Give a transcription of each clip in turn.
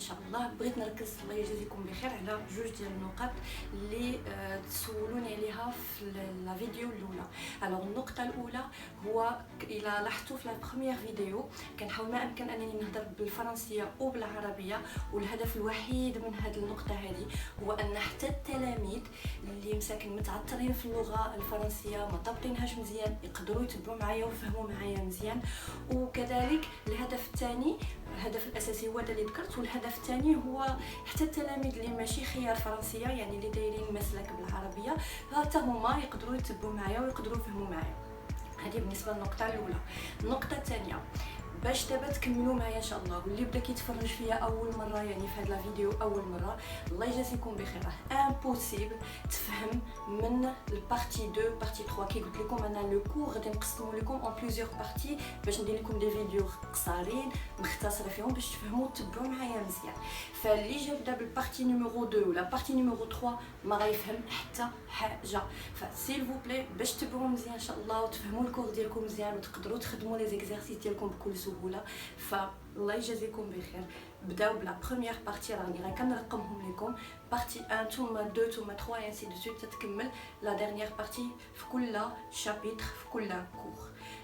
ان شاء الله بغيت نركز الله يجازيكم بخير على جوج ديال النقط اللي تسولوني عليها في لا فيديو الاولى. الوغ النقطه الاولى هو الى لاحظتوا في لا بروميير فيديو كنحاول ما امكن انني نهضر بالفرنسيه وبالعربيه، والهدف الوحيد من هذه النقطه هذه هو ان حتى التلاميذ اللي مساكن متعثرين في اللغه الفرنسيه ما ضابطينهاش مزيان يقدروا يتبعوا معايا ويفهموا معايا مزيان. وكذلك الهدف الثاني، الهدف الاساسي هو اللي ذكرت، والهدف الثاني هو حتى التلاميذ اللي ماشي خيار فرنسيه يعني اللي دايرين مسلك بالعربيه حتى هما يقدروا يتبعوا معايا ويقدروا يفهموا معايا. هذه بالنسبه للنقطه الاولى. النقطه الثانيه باش دابا تكملوا معايا ان شاء الله، واللي بدا كيتفرج فيا اول مره يعني في هذا الفيديو اول مره، الله يجازيكم بخير. امبوسيبل تفهم من البارتي 2 بارتي 3 كي قلت لكم انا لو كور غادي نقسمو لكم اون بليزيور بارتي باش ندير لكم دي فيديو قصارين مختصره فيهم باش تفهموا وتتبعوا معايا مزيان. فاللي جا بدا بالبارتي نيميرو 2 ولا بارتي نيميرو 3 ما غايفهم حتى حاجه، فسيل فو بلاي باش تتبعوا مزيان ان شاء الله وتفهموا الكور ديالكم مزيان وتقدروا تخدموا لي زيكزارسيس ديالكم بكل سهوله. فالله يجازيكم بخير. بداو بلا بروميير بارتي راني كنرقمهم لكم، بارتي 1 ثم 2 ثم 3 اينسي دو سويت تتكمل لا ديرنيير بارتي في كل شابيتر في كل كور.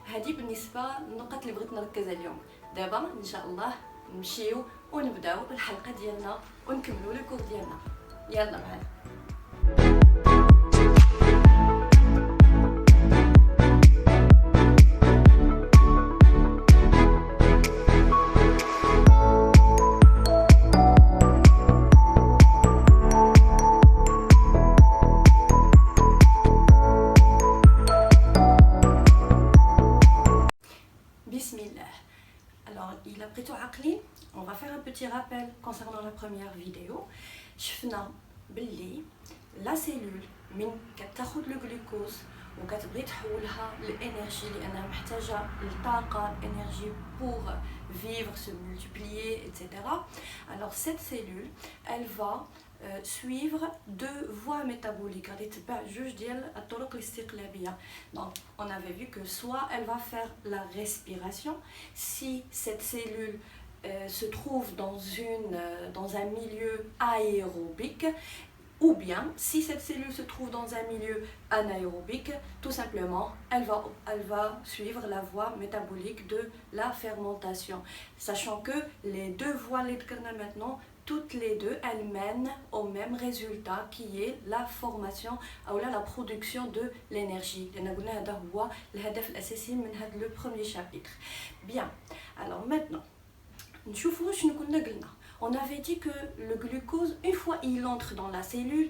هذه بالنسبه للنقط اللي بغيت نركز عليهم. دابا ان شاء الله نمشيو ونبداو بالحلقه ديالنا ونكملوا لي كور ديالنا. يلا معنا. On va faire un petit rappel concernant la première vidéo. شفنا باللي لا سيلول من كتاخذ لو غلوكوز وكتبغي تحولها للانرجي لانها محتاجه الطاقه انرجي pour vivre, se multiplier, etc. Alors cette cellule, elle va suivre deux voies métaboliques. Donc on avait vu que soit elle va faire la respiration si cette cellule se trouve dans un milieu aérobique, ou bien si cette cellule se trouve dans un milieu anaérobique, tout simplement elle va suivre la voie métabolique de la fermentation, sachant que les deux voies maintenant, toutes les deux elles mènent au même résultat qui est la formation ou la production de l'énergie. Le premier chapitre. Bien, alors maintenant on avait dit que le glucose, une fois il entre dans la cellule,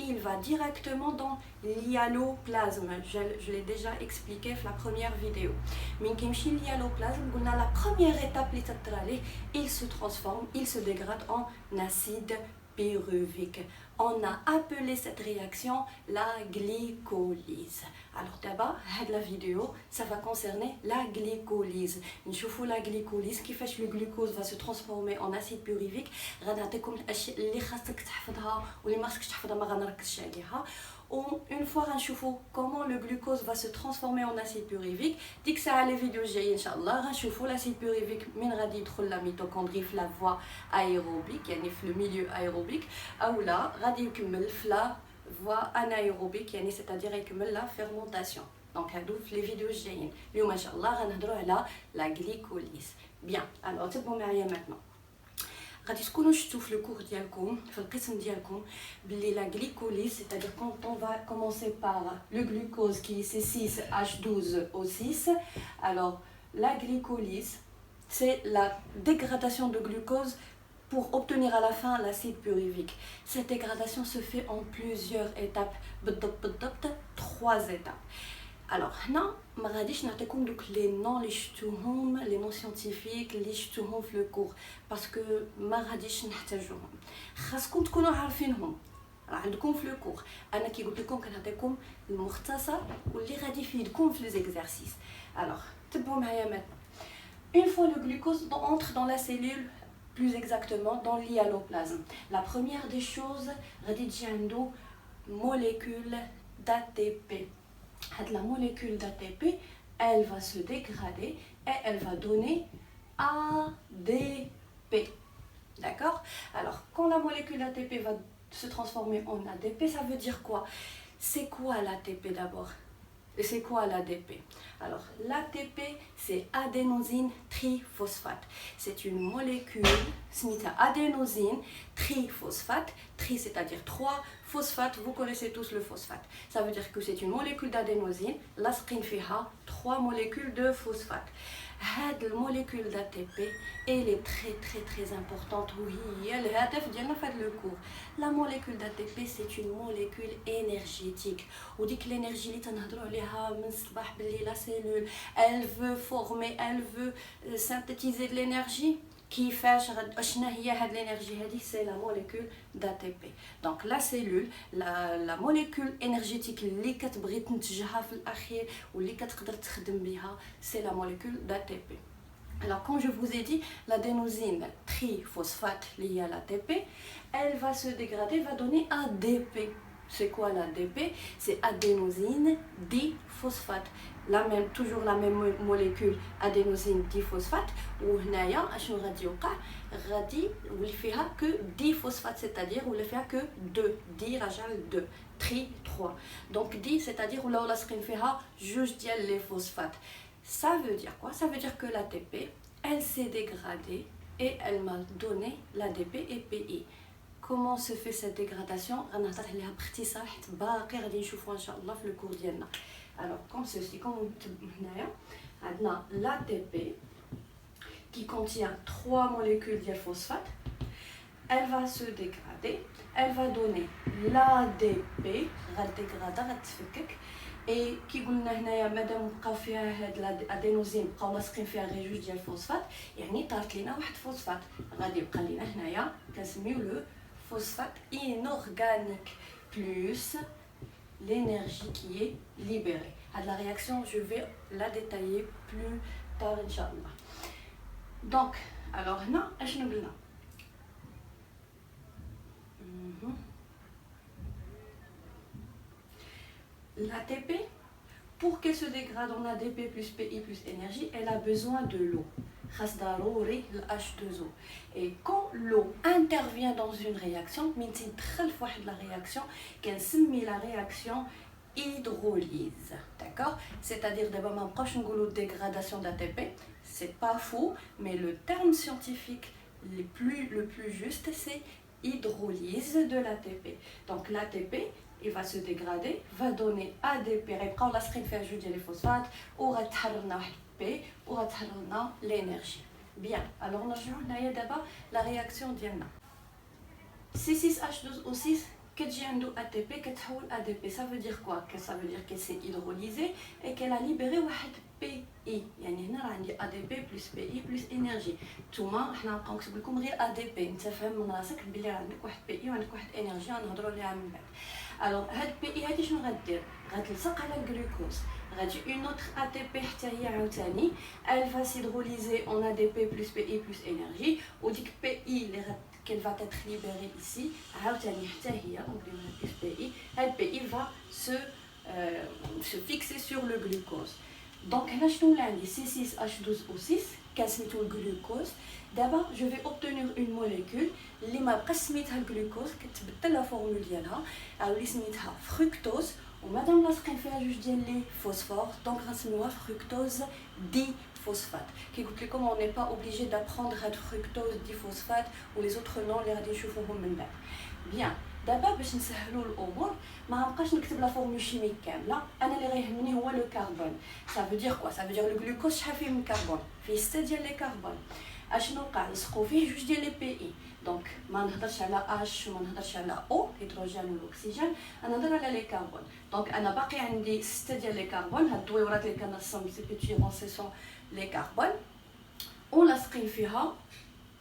il va directement dans l'hyaloplasme. Je l'ai déjà expliqué dans la première vidéo. Mais l'hyaloplasme, la première étape, il se transforme, il se dégrade en acide pyruvique. On a appelé cette réaction la glycolyse. Alors d'abord, la vidéo, ça va concerner la glycolyse. Nous la glycolyse qui fait que le glucose va se transformer en acide pyruvique. Une fois نشوفوا comment le glucose va se transformer en acide pyruvique. ديك الساعه les vidéos جايين ان شاء الله غنشوفوا l'acide pyruvique من غادي يدخل la mitochondrie في la voie aérobique يعني في le milieu aérobique او لا غادي يكمل في la voie anaérobique يعني c'est-à-dire يكمل la fermentation. Donc هادو في les vidéos جايين. اليوم ان شاء الله غنهضروا على la glycolyse. Bien, alors تبعوا معايا maintenant. غادي تكونوا شفتوا في الكور ديالكم في القسم ديالكم بلي لا glycolyse, c'est-à-dire quand on va commencer par le glucose qui est C6H12O6. Alors la glycolyse c'est la dégradation de glucose pour obtenir à la fin l'acide pyruvique. Cette dégradation se fait en plusieurs étapes, 3 étapes. Alors هنا ما غاديش نعطيكم دوك لي نون اللي شفتوهم لي نون سيانتيفيك اللي شفتوهم في لو كور باسكو ما غاديش نحتاجوهم، خاصكم تكونوا عارفينهم راه عندكم في لو كور. انا كي قلت لكم كنعطيكم المختصر واللي غادي يفيدكم في لي زيكزارسيس. alors تبعوا معايا maintenant. Une fois le glucose entre dans la cellule, plus exactement dans l'hyaloplasme, la première des choses غادي تجي عنده molécule d'ATP. La molécule d'ATP, elle va se dégrader et elle va donner ADP. D'accord? Alors, quand la molécule ATP va se transformer en ADP, ça veut dire quoi? C'est quoi l'ATP d'abord? Et c'est quoi l'ADP? Alors, l'ATP, c'est adénosine triphosphate. C'est une molécule, smita adénosine triphosphate. Tri, c'est-à-dire 3, phosphate, vous connaissez tous le phosphate. Ça veut dire que c'est une molécule d'adénosine, lasqin fiha, 3 molécules de phosphate. Cette molécule d'ATP, elle est très importante. Oui, elle est le cours. La molécule d'ATP, c'est une molécule énergétique. On dit que l'énergie, la cellule, elle veut former, elle veut synthétiser de l'énergie. كيفاش اشنا هي هاد l'énergie هذه c'est la molécule d'ATP. Donc la cellule, la molécule énergétique اللي كتبغي تنتجها في الاخير واللي كتقدر تخدم بها c'est la molécule d'ATP. Alors quand je vous ai dit l'adénosine triphosphate liée à l'ATP, elle va se dégrader, va donner ADP. C'est quoi l'ADP? C'est adénosine diphosphate. Toujours la même molécule adénosine diphosphate. Ou هنايا اشنو غادي يوقع؟ غادي يولي فيها que diphosphate, c'est-à-dire ولا فيها que 2 دي راجع ل 2 tri 3. Donc di, c'est-à-dire ولاو لاصقين فيها جوج ديال لي فوسفات. Ça veut dire quoi? Ça veut dire que l'ATP, elle s'est dégradée et elle m'a donné l'ADP et PI. Comment se fait cette dégradation? غنهضر عليها باختصار حيت باقي غادي نشوفوها ان شاء الله في الكور ديالنا. Alors comme ceci, comme هنايا عندنا l'ATP qui contient 3 molécules de phosphate. Elle va se dégrader, elle va donner l'ADP, غتديغرادا غتفكك. Et كي قلنا هنايا مادام بقاو فيها هاد الادينوزين بقاو لاصقين فيها غير جوج ديال الفوسفات، يعني طارت لينا واحد الفوسفات، غادي يبقى لينا هنايا كنسميو لو phosphate inorganique plus l'énergie qui est libérée. La réaction, je vais la détailler plus tard, Inch'Allah. Donc, alors, là, qu'est-ce que nous avons? L'ATP, pour qu'elle se dégrade en ADP plus PI plus énergie, elle a besoin de l'eau. H2O. Et quand l'eau intervient dans une réaction, la réaction, la réaction hydrolyse. D'accord? C'est-à-dire, d'abord, ma prochaine dégradation d'ATP, c'est pas faux, mais le terme scientifique le plus juste, c'est hydrolyse de l'ATP. Donc l'ATP, il va se dégrader, va donner ADP, on va ajouter les phosphates, on va ou l'énergie. Bien, alors on a d'abord la réaction d'Yanna. C6H12O6, qu'est-ce ATP, qu'est-ce ADP? Ça veut dire quoi? Ça veut dire qu'elle s'est hydrolysée et qu'elle a libéré PI. يعني هنا راه عندي ADP plus PI plus énergie. نتوما حنا نبقاو نكتب لكم غير ADP، انت فاهم من راسك بلي عندك واحد PI وعندك واحد énergie غنهضروا عليها من بعد. Alors هاد PI هادي شنو غدير؟ غتلصق على الجلوكوز. غادي une autre ATP حتى هي عاوتاني elle va s'hydrolyser en ADP plus PI plus énergie وديك PI qu'elle va être libérée ici عاوتاني حتى هي donc PI هاد PI va se fixer sur le glucose. Donc هنا شنو اللي عندي C6H12O6 كنسميتو الجلوكوز. دابا je vais obtenir une molécule اللي ما بقاش سميتها الجلوكوز كتبدل لا فورمول ديالها اللي سميتها فركتوز ومادام لاصقين فيها جوج ديال لي فوسفور دونك غنسميوها فركتوز دي phosphate. Qui goûte comme on n'est pas obligé d'apprendre à fructose, diphosphate ou les autres noms les radis chauffons من Bien. D'abord باش نسهلوا الامور ما نبقاش نكتب لا فورمول شيميك كامله، انا اللي غيهمني هو لو كربون. Ça veut dire quoi? Ça veut dire le glucose شحال فيه من كربون؟ فيه 6 ديال لي كربون. اشنو وقع؟ لصقوا فيه جوج ديال لي بي اي. دونك ما نهضرش على اش وما نهضرش على او هيدروجين والاكسجين، انا نهضر على لي كربون. دونك انا باقي عندي 6 ديال لي كربون، هاد الدويورات اللي كنرسم سي بيتيون سي سون لي كربون ولاصقين فيها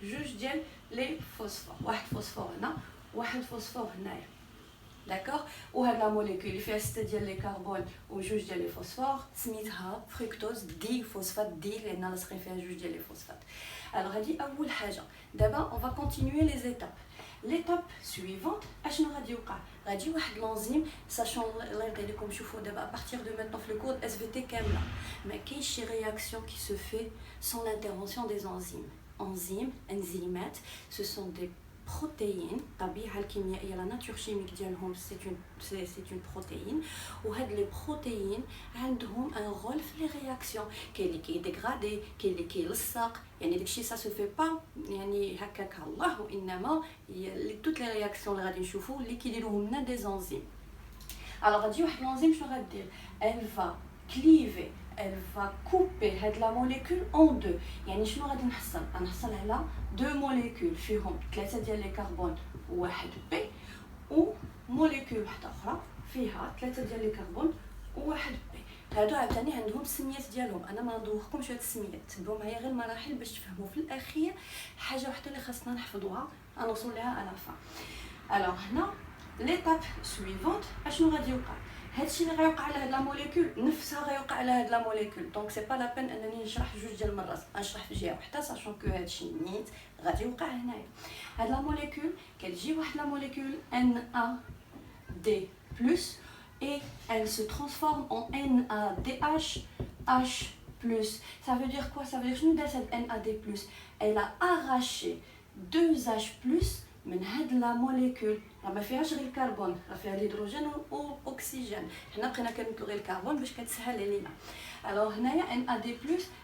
جوج ديال لي فوسفور، واحد فوسفور هنا واحد فوسفور هنايا. داكوغ؟ وهاد لا موليكول اللي فيها 6 ديال لي كربون وجوج ديال لي فوسفور سميتها فركتوز دي فوسفات دي لان لاصقين فيها جوج ديال لي فوسفات. الوغ هادي اول حاجه. دابا اون فا كونتينيو لي زيتاب. ليتاب سويفونت اشنو غادي يوقع؟ غادي واحد لونزيم ساشون الله يرضي عليكم شوفوا دابا ابارتيغ دو ميتون في الكود اس في تي كامله ما كاينش شي رياكسيون كي سو في سون لانترفونسيون دي انزيم. enzymes, enzymates, ce sont des protéines. الطبيعة الكيميائية la nature chimique ديالهم c'est une protéine. وهاد les protéines عندهم un rôle في les réactions. كاين اللي كيديغرادي، كاين اللي كيلصق، يعني داكشي ça se fait pas يعني هكاك الله، وانما toutes les réactions اللي غادي نشوفوا اللي كيديروهم لنا des enzymes. Alors غادي واحد l'enzyme شنو غدير؟ elle va cliver, elle va couper هاد la molécule en deux. يعني شنو غادي نحصل؟ غنحصل على deux molécules فيهم 3 ديال لي كربون وواحد بي، و موليكول واحده اخرى فيها 3 ديال لي كربون وواحد بي. هادو عاوتاني عندهم السميات ديالهم، انا ما ندوخكمش هاد السميات، تبعوا معايا غير المراحل باش تفهموا. في الاخير حاجه وحده اللي خاصنا نحفظوها غنوصل لها على فا. الوغ هنا ليتاب سويفونت اشنو غادي يوقع؟ هادشي اللي غيوقع على هاد لا موليكول نفسها غيوقع على هاد لا موليكول. دونك سي با لا بين انني نشرح جوج ديال المرات، غنشرح في جهه وحده ساشون كو هادشي نيت غادي يوقع هنايا. هاد لا موليكول كتجي واحد لا موليكول NAD+ et elle se transforme en NADH H+. Ça veut dire quoi? Ça veut dire que cette NAD+, elle a arraché 2 H+ من هاد لا موليكول. راه ما فيهاش غير الكربون، راه فيها الهيدروجين والاكسجين. حنا بقينا كنمكو غير الكربون باش كتسهل علينا. Alors هنايا NAD+,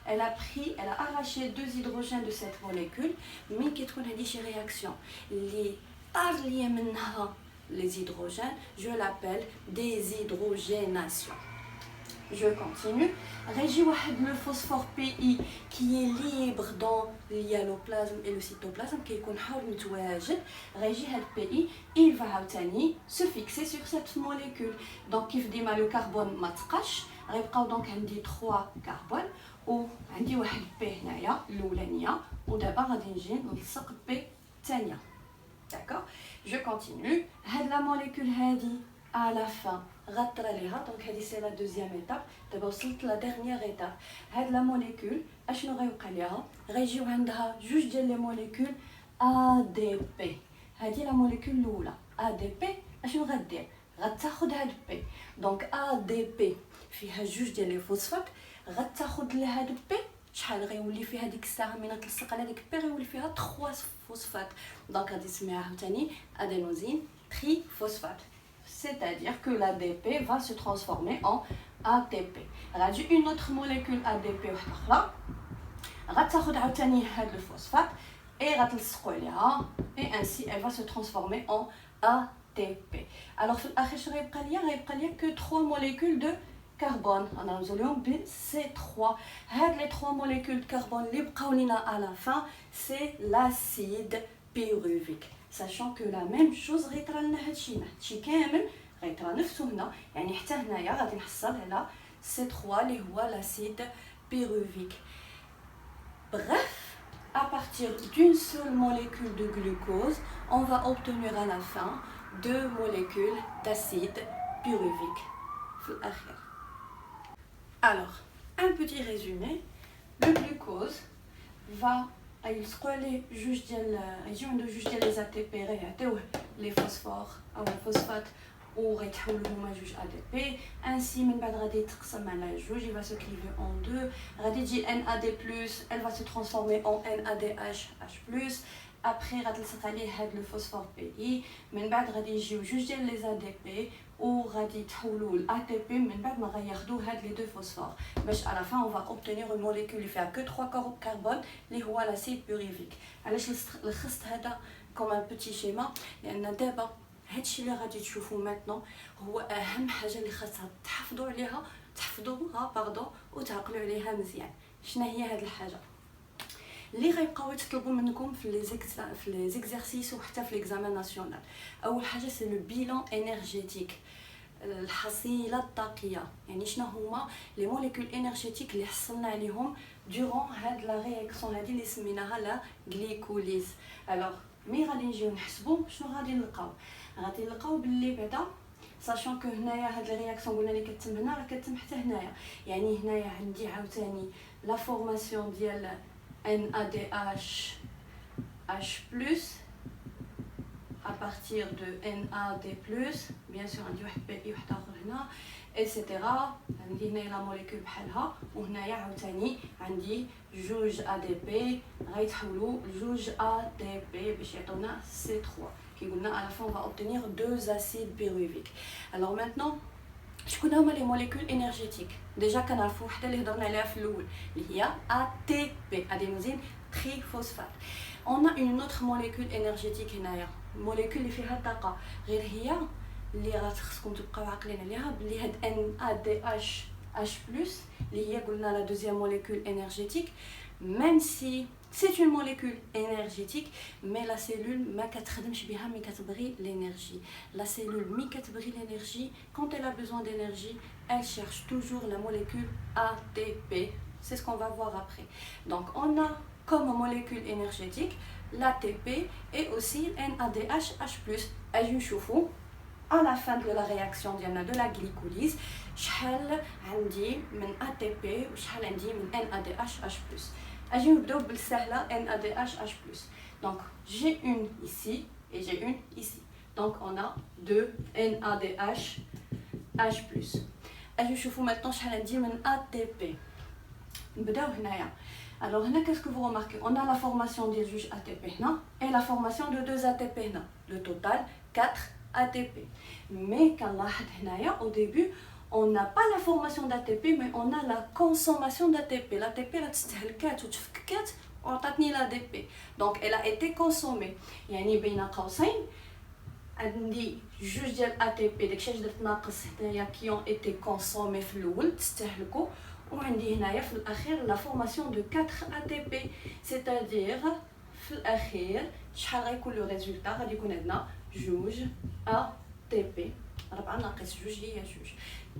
elle a arraché 2 hydrogènes de cette molécule. مين كتكون هذه شي رياكسيون اللي طار ليا منها les hydrogènes, je l'appelle déshydrogénation. Je continue. Régie le phosphore PI qui est libre dans l'hyaloplasme et le cytoplasme qui est متواجد. Régie PI, il va se fixer sur cette molécule. Donc كيف ديما le carbone ما تقاش غيبقاو دونك عندي 3 كربون وعندي واحد بي هنايا الاولانيه، ودابا غادي نجي نلصق بي الثانيه. D'accord? Je continue. هاد la molécule هادي à la fin غطرى ليها. دونك هادي سي لا دوزيام ايتاب. دابا وصلت لا ديرنيير ايتاب. هاد la molécule اشنو غيوقع ليها؟ غيجيو عندها جوج ديال لي موليكول ADP. هادي لا موليكول الاولى ADP اشنو غدير؟ غتاخد هاد بي. دونك ADP فيها جوج ديال لي فوسفات، غتاخد لهاد بي شحال غيولي فيها ديك الساعه من تلصق على ديك بي غيولي فيها 3 فوسفات. دونك غادي نسميها عاوتاني ادينوزين تري فوسفات. C'est-à-dire que l'ADP va se transformer en ATP. غادي une autre molécule ADP واحده اخرى غتاخد عاوتاني هاد الفوسفات et غتلصقوا عليها et ainsi elle va se transformer en ATP. Alors في الاخر شنو غيبقى ليا que 3 molécules de carbone. On a résolu C3. Les 3 molécules de carbone libres à la fin, c'est l'acide pyruvique. Sachant que la même chose rétralna هادشي كامل غيطرا نفسه هنا، يعني حتى هنايا غادي نحصل على C3 اللي هو l'acide pyruvique. Bref, à partir d'une seule molécule de glucose, on va obtenir à la fin 2 molécules d'acide pyruvique. Alors, un petit résumé. Le glucose va يلصقوا عليه جوج ديال يجيو عنده جوج ديال لي ATP غيعطيوه لي فوسفور او الفوسفات وغيتحولوا هما جوج ADP. ainsi من بعد غادي يتقسم على جوج، il va se cliver en deux. غادي تجي NAD+, elle va se transformer en NADH H+. après غتلصق عليه هاد لو فوسفور PI. من بعد غادي يجيو جوج ديال لي ADP وغادي يتحولوا ل ATP. من بعد ما غياخدوا هاد لي دو فوسفور باش à la fin on va obtenir une molécule اللي فيها que 3 carbone اللي هو l'acide pyruvique. علاش لخصت هذا comme un petit schéma؟ لان دابا هادشي اللي غادي تشوفوا maintenant هو اهم حاجه اللي خاصها تحفظوها وتعقلوا عليها مزيان. شنو هي هاد الحاجه اللي غيبقاو يطلبوا منكم في لي زيكزارسيس وحتى في ليكزامان ناسيونال؟ اول حاجه سي لو بيلان انرجيتيك، الحصيله الطاقيه. يعني شنو هما لي موليكول انرجيتيك اللي حصلنا عليهم دورون هاد لا رياكسيون هادي اللي سميناها لا غليكوليز. الوغ مي غادي نجيو نحسبوا شنو غادي نلقاو باللي بعدا ساشون كو هنايا هاد الرياكسيون قلنا اللي كتتم هنا راه كتتم حتى هنايا. يعني هنايا عندي عاوتاني لا فورماسيون ديال NADH H+. à partir de NAD+, bien sûr عندي واحد بي واحد اخر هنا ايتترا. عندي هنا لا موليكول بحالها وهنايا عاوتاني عندي جوج ADP غيتحولوا لجوج ATP باش يعطونا C3 كي قلنا à la fin on va obtenir deux acides pyruviques. Alors maintenant شكون هما لي موليكول انرجيتيك؟ ديجا كنعرفوا وحده اللي هضرنا عليها في الاول اللي هي ATP ادينوزين تريفوسفات. on a une autre molécule énergétique هنايا موليكول اللي فيها طاقه غير هي اللي غتخصكم تبقاو عاقلين عليها بلي هاد NADH+ اللي هي قلنا لا دوزيام موليكول énergétique même si c'est une molécule énergétique mais la cellule ما كتخدمش بها مي كتبغي l'énergie. La cellule مي كتبغي l'énergie quand elle a besoin d'énergie elle cherche toujours la molécule ATP. C'est ce qu'on va voir après. Donc on a comme molécule énergétique l'ATP et aussi NADH+. اجي نشوفوا à la fin de la réaction ديالنا de la glycolyse شحال عندي من ATP وشحال عندي من NADH+. اجي نبداو بالسهله NADH+. Donc j'ai une ici et j'ai une ici. Donc on a deux NADH+. اجي نشوفوا maintenant شحال عندي من ATP. نبداو هنايا. Alors هنا qu'est-ce que vous remarquez? On a la formation des juges ATP هنا et la formation de deux ATP هنا. Le total 4 ATP. Mais كنلاحظ هنايا au début on n'a pas la formation d'ATP mais on a la consommation d'ATP. L'ATP là تستهلكات وتفككات وعطاتني l'ADP. Donc elle a été consommée. يعني بين قوسين عندي جوج ديال ATP داكشي اللي درت ناقص هنايا qui ont été consommés في الاول تستهلكوا وعندي هنايا في الاخير la formation de 4 ATP. C'est-à-dire في الاخير شحال غيكون لو ريزولطا غادي يكون عندنا جوج ATP 4 ناقص جوج هي جوج.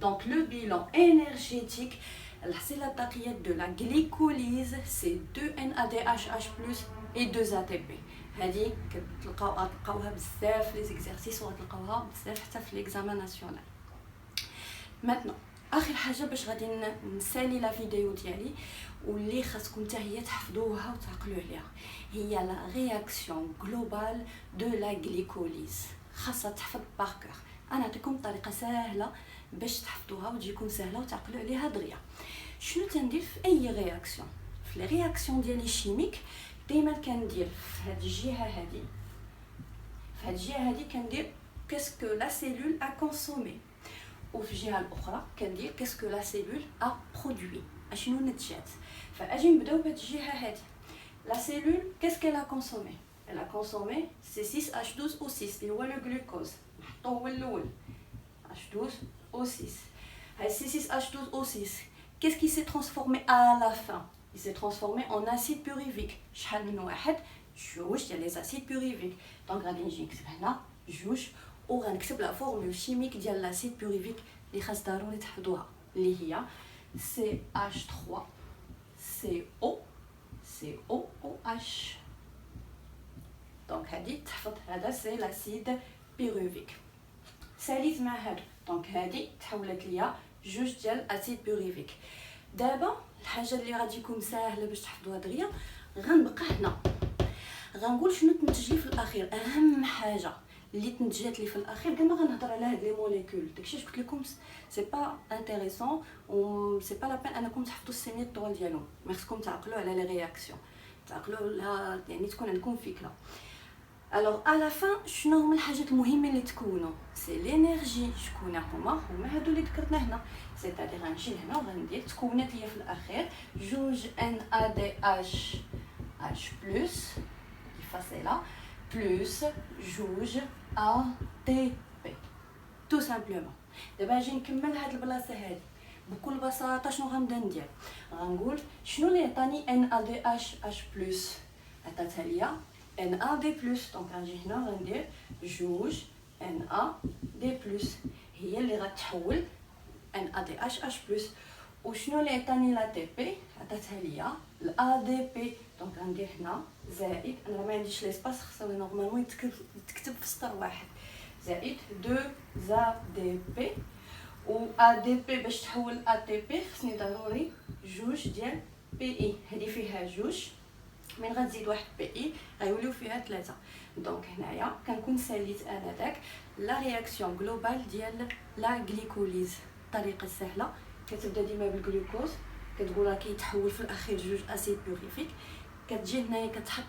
Donc le bilan énergétique الحصيلة الطاقية de la glycolyse c'est 2 NADH+ et 2 ATP. هذه كتلقاوها بزاف لي زيكزارسيس وغتلقاوها بزاف حتى في ليكزامان ناسيونال. Maintenant اخر حاجه باش غادي نسالي لا فيديو ديالي واللي خاصكم حتى هي تحفظوها وتعقلوا عليها هي لا رياكسيون جلوبال دو لا غليكوليز. خاصها تحفظ باركور. انا نعطيكم طريقه سهله باش تحفظوها وتجيكم سهله وتعقلوا عليها دغيا. شنو تندير في اي رياكسيون؟ في لي رياكسيون ديالي شيميك دائما كندير في هذه الجهه هذه في هذه الجهه هذه كندير كاسكو لا سيلول ا كونسومي وفي الجهه الاخرى كندير كاسكو لا سيلول ا برودوي اشنو نتجات. فاجي نبداو بهذه الجهه هذه لا سيلول كاسكو لا كونسومي elle a consommé c'est 6H12O6 اللي هو لو غلوكوز نحطوه هو الاول H12O6. هاي C6H12O6 qu'est-ce qui s'est transformé à la fin? Il s'est transformé en acide pyruvique. شحال من واحد جوج ديال لي اسيد بيروفيك. دونك غادي نجي نكتب هنا جوج وغنكتب لا فورمول شيميك ديال لاسيد بيروفيك اللي خاص ضروري تحفظوها اللي هي CH3COOH. دونك هادي تحفظ هذا سي لاسيد بيروفيك. ساليت مع هادو دونك هادي تحولت ليا جوج ديال اسيد بيروفيك. دابا الحاجه اللي غادي يكون ساهله باش تحفظوها دغيا غنبقى هنا غنقول شنو تنتج لي في الاخير. اهم حاجه اللي تنتجات لي في الاخير كما غنهضر على هاد لي موليكول داكشي قلت لكم سي با انتريسون و سي با لا بين انكم تحفظوا السيمي الطوال ديالهم. ما خصكم تعقلوا على لي رياكسيون تعقلوا يعني تكون عندكم فكره. الوغ à la fin شنو هما الحاجات المهمه اللي تكونوا؟ سي لينيرجي. شكون هما هادو اللي ذكرنا هنا. سيتادير غنمشي لهنا وغندير تكونات هي في الاخير جوج NADH+ فاصله بلس جوج ATP تو سامبلومون. دابا نجي نكمل هاد البلاصه هادي بكل بساطه. شنو غنبدا ندير؟ غنقول شنو اللي عطاني NADH+. عطاتها ليا NAD+. دونك غنجي هنا غندير جوج NAD+ هي اللي غتحول NADH+. وشنو اللي عطاني لا تي بي؟ عطاتها ليا الADP. دونك غندير هنا زائد انا ما عنديش ليسباس خصني نورمالمون يتكتب في سطر واحد زائد 2 ADP. و ADP باش تحول ATP خصني ضروري جوج ديال PI. هذه فيها جوج من غتزيد واحد PI غيوليو فيها 3. دونك هنايا كنكون ساليت انا داك لا رياكسيون جلوبال ديال لا غليكوليز. الطريقه السهله كتبدا ديما بالجلوكوز، كتقول راه كيتحول في الاخير جوج اسيد بوريفيك، كتجي هنايا كتحط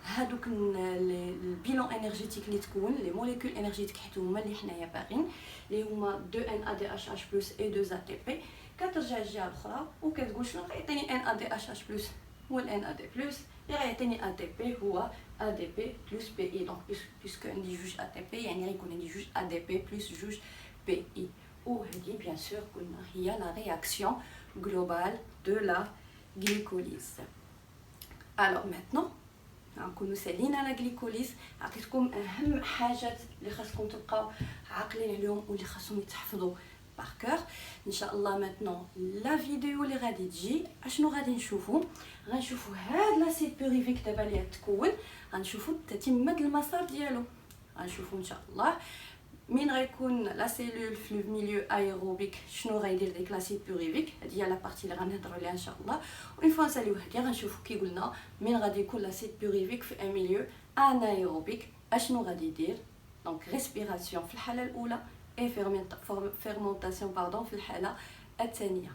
هادوك البيلون انرجيتيك اللي تكون لي موليكول انرجيتيك حيت هما اللي حنايا باغيين اللي هما 2 ان ا دي اش اش بلس اي 2 ا تي بي. كترجع الجهه الاخرى وكتقول شنو غيعطيني ان ا دي اش اش بلس هو الان ا دي بلس اللي غيعطيني ا تي بي هو ا دي بي بلس بي اي. دونك بيسكو عندي جوج ا تي بي يعني غيكون عندي جوج ا دي بي بلس جوج بي اي. وهذه بيان سور قلنا هي لا رياكسيون جلوبال دو لا غليكوليز. الوغ ميتنون غنكونوا سالينا لا غليكوليز. عطيتكم اهم حاجات اللي خاصكم تبقاو عاقلين عليهم واللي خاصهم يتحفظوا باركور. ان شاء الله ميتنون لا فيديو اللي غادي تجي اشنو غادي نشوفوا؟ غنشوفوا هاد لاسيد بوريفيك دابا اللي تكون، غنشوفوا تتمه المسار ديالو. غنشوفوا ان شاء الله من غيكون لا سيلول في الميليو ايروبيك شنو غيدير ديك لاسيد بوريفيك. هذه هي لا بارتي اللي غنهضروا عليها ان شاء الله. اون فوا نساليو هذه غنشوفوا كي قلنا من غادي يكون لاسيد بوريفيك في ان ميليو انايروبيك اشنو غادي يدير. دونك ريسبيراسيون في الحاله الاولى اي فيرمونطاسيون باردون في الحاله الثانيه.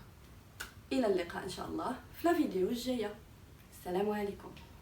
الى اللقاء ان شاء الله في لا فيديو الجايه. السلام عليكم.